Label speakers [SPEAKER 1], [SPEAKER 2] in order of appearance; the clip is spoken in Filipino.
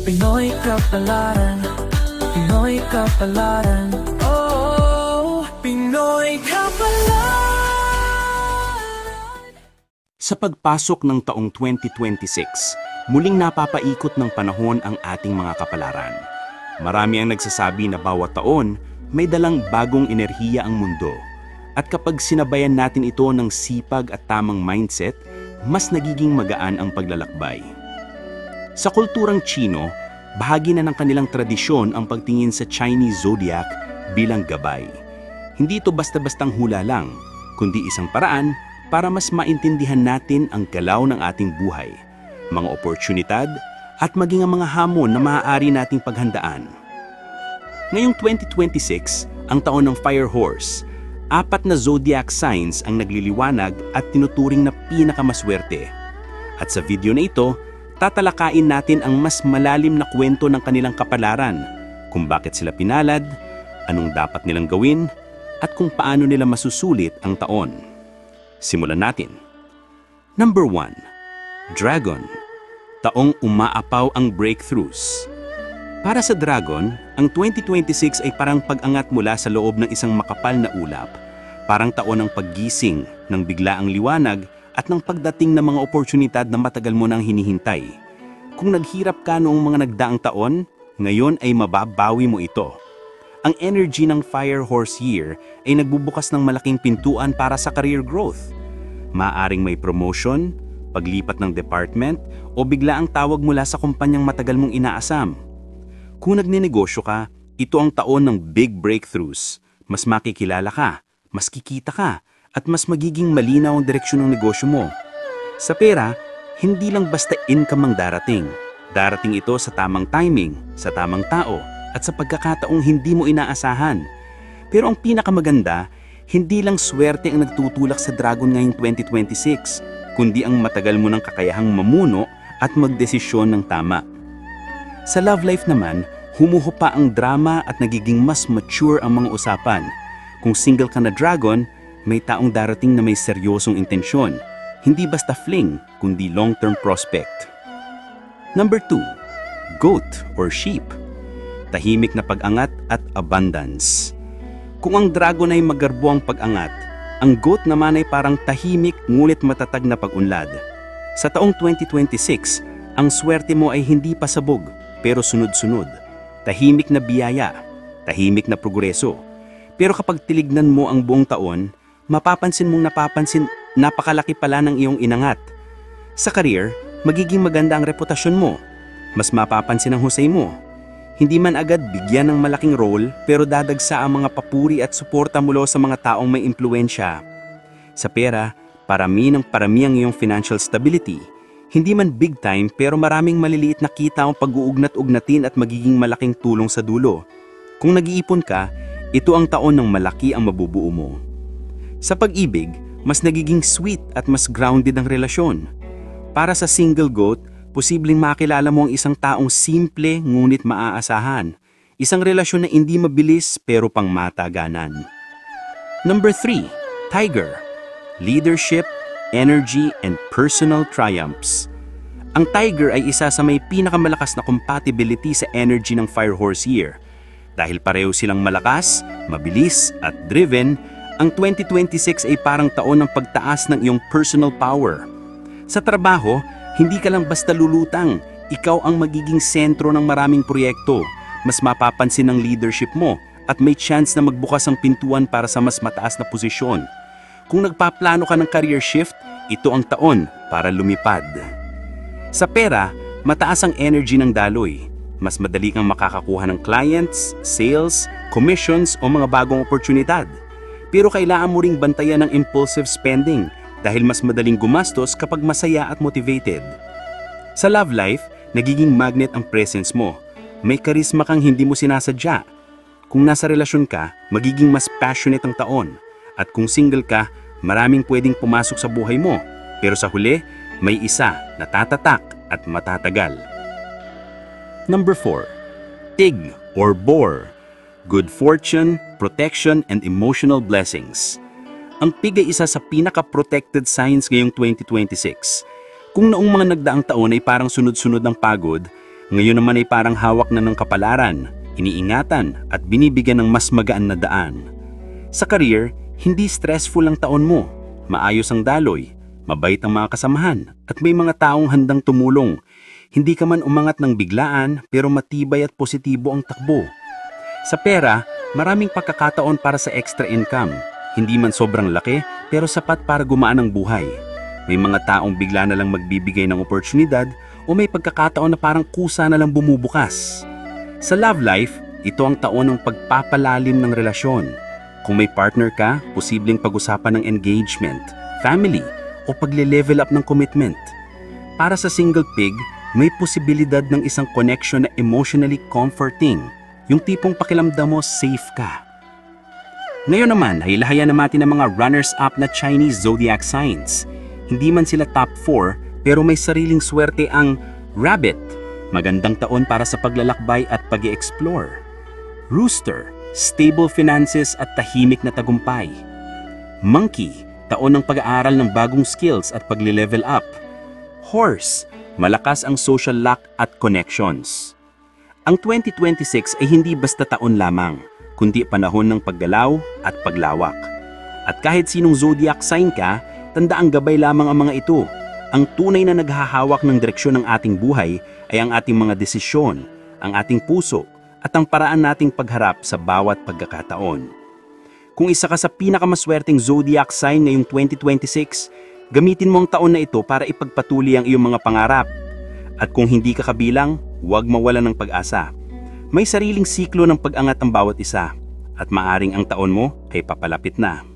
[SPEAKER 1] Pinoy Kapalaran, Pinoy Kapalaran, oh, Pinoy Kapalaran.
[SPEAKER 2] Sa pagpasok ng taong 2026, muling napapaikot ng panahon ang ating mga kapalaran. Marami ang nagsasabi na bawat taon may dalang bagong enerhiya ang mundo. At kapag sinabayan natin ito ng sipag at tamang mindset, mas nagiging magaan ang paglalakbay. Sa kulturang Tsino, bahagi na ng kanilang tradisyon ang pagtingin sa Chinese zodiac bilang gabay. Hindi ito basta-bastang hula lang, kundi isang paraan para mas maintindihan natin ang galaw ng ating buhay, mga oportunidad at maging ang mga hamon na maaari nating paghandaan. Ngayong 2026, ang taon ng Fire Horse, 4 na zodiac signs ang nagliliwanag at tinuturing na pinakamaswerte. At sa video na ito, tatalakayin natin ang mas malalim na kwento ng kanilang kapalaran, kung bakit sila pinalad, anong dapat nilang gawin, at kung paano nila masusulit ang taon. Simulan natin. Number 1. Dragon. Taong umaapaw ang breakthroughs. Para sa Dragon, ang 2026 ay parang pag-angat mula sa loob ng isang makapal na ulap, parang taon ng paggising, ng biglaang liwanag, at ng pagdating ng mga oportunidad na matagal mo nang hinihintay. Kung naghirap ka noong mga nagdaang taon, ngayon ay mababawi mo ito. Ang energy ng Fire Horse Year ay nagbubukas ng malaking pintuan para sa career growth. Maaring may promotion, paglipat ng department, o bigla ang tawag mula sa kumpanyang matagal mong inaasam. Kung nagninegosyo ka, ito ang taon ng big breakthroughs. Mas makikilala ka, mas kikita ka, at mas magiging malinaw ang direksyon ng negosyo mo. Sa pera, hindi lang basta income ang darating. Darating ito sa tamang timing, sa tamang tao, at sa pagkakataong hindi mo inaasahan. Pero ang pinakamaganda, hindi lang swerte ang nagtutulak sa Dragon ngayong 2026, kundi ang matagal mo ng kakayahang mamuno at magdesisyon ng tama. Sa love life naman, humuhupa ang drama at nagiging mas mature ang mga usapan. Kung single ka na Dragon, may taong darating na may seryosong intensyon, hindi basta fling, kundi long-term prospect. Number 2. Goat or sheep. Tahimik na pag-angat at abundance. Kung ang Dragon ay magarbo ang pag-angat, ang goat naman ay parang tahimik ngunit matatag na pag-unlad. Sa taong 2026, ang swerte mo ay hindi pasabog, pero sunod-sunod. Tahimik na biyaya, tahimik na progreso. Pero kapag tilignan mo ang buong taon, mapapansin mong napakalaki pala ng iyong inangat. Sa career, magiging maganda ang reputasyon mo. Mas mapapansin ang husay mo. Hindi man agad bigyan ng malaking role, pero dadagsa ang mga papuri at suporta mula sa mga taong may impluensya. Sa pera, parami ang iyong financial stability. Hindi man big time, pero maraming maliliit na kita ang pag-uugnat-ugnatin at magiging malaking tulong sa dulo. Kung nag-iipon ka, ito ang taon ng malaki ang mabubuo mo. Sa pag-ibig, mas nagiging sweet at mas grounded ang relasyon. Para sa single goat, posibleng makilala mo ang isang taong simple ngunit maaasahan. Isang relasyon na hindi mabilis pero pangmataganan. Number 3. Tiger. Leadership, energy, and personal triumphs. Ang Tiger ay isa sa may pinakamalakas na compatibility sa energy ng Fire Horse Year. Dahil pareho silang malakas, mabilis, at driven, ang 2026 ay parang taon ng pagtaas ng iyong personal power. Sa trabaho, hindi ka lang basta lulutang. Ikaw ang magiging sentro ng maraming proyekto. Mas mapapansin ang leadership mo at may chance na magbukas ang pintuan para sa mas mataas na posisyon. Kung nagpaplano ka ng career shift, ito ang taon para lumipad. Sa pera, mataas ang energy ng daloy. Mas madali kang makakakuha ng clients, sales, commissions o mga bagong oportunidad. Pero kailangan mo ring bantayan ng impulsive spending dahil mas madaling gumastos kapag masaya at motivated. Sa love life, nagiging magnet ang presence mo. May karisma kang hindi mo sinasadya. Kung nasa relasyon ka, magiging mas passionate ang taon. At kung single ka, maraming pwedeng pumasok sa buhay mo. Pero sa huli, may isa na tatatak at matatagal. Number 4. Tig or boar. Good fortune, protection, and emotional blessings. Ang pig ay isa sa pinaka-protected signs ngayong 2026. Kung noong mga nagdaang taon ay parang sunod-sunod ng pagod, Ngayon naman ay parang hawak na ng kapalaran, iniingatan at binibigyan ng mas magaan na daan. Sa career, hindi stressful ang taon mo. Maayos ang daloy, mabait ang mga kasamahan at may mga taong handang tumulong. Hindi ka man umangat ng biglaan pero matibay at positibo ang takbo. Sa pera, maraming pagkakataon para sa extra income. Hindi man sobrang laki pero sapat para gumaan ang buhay. May mga taong bigla na lang magbibigay ng oportunidad o may pagkakataon na parang kusa na lang bumubukas. Sa love life, ito ang taon ng pagpapalalim ng relasyon. Kung may partner ka, posibleng pag-usapan ng engagement, family o pagle-level up ng commitment. Para sa single pig, may posibilidad ng isang connection na emotionally comforting, yung tipong pakiramdam mo safe ka. Ngayon naman, hilahayan natin ang mga runners-up na Chinese zodiac signs. Hindi man sila top 4, pero may sariling swerte ang Rabbit, magandang taon para sa paglalakbay at pag-i-explore. Rooster, stable finances at tahimik na tagumpay. Monkey, taon ng pag-aaral ng bagong skills at pagle-level up. Horse, malakas ang social luck at connections. Ang 2026 ay hindi basta taon lamang, kundi panahon ng paggalaw at paglawak. At kahit sinong zodiac sign ka, tandaang gabay lamang ang mga ito. Ang tunay na naghahawak ng direksyon ng ating buhay ay ang ating mga desisyon, ang ating puso, at ang paraan nating pagharap sa bawat pagkakataon. Kung isa ka sa pinakamaswerteng zodiac sign ngayong 2026, gamitin mo ang taon na ito para ipagpatuloy ang iyong mga pangarap. At kung hindi ka kabilang, huwag mawalan ng pag-asa. May sariling siklo ng pag-angat ang bawat isa, at maaring ang taon mo ay papalapit na.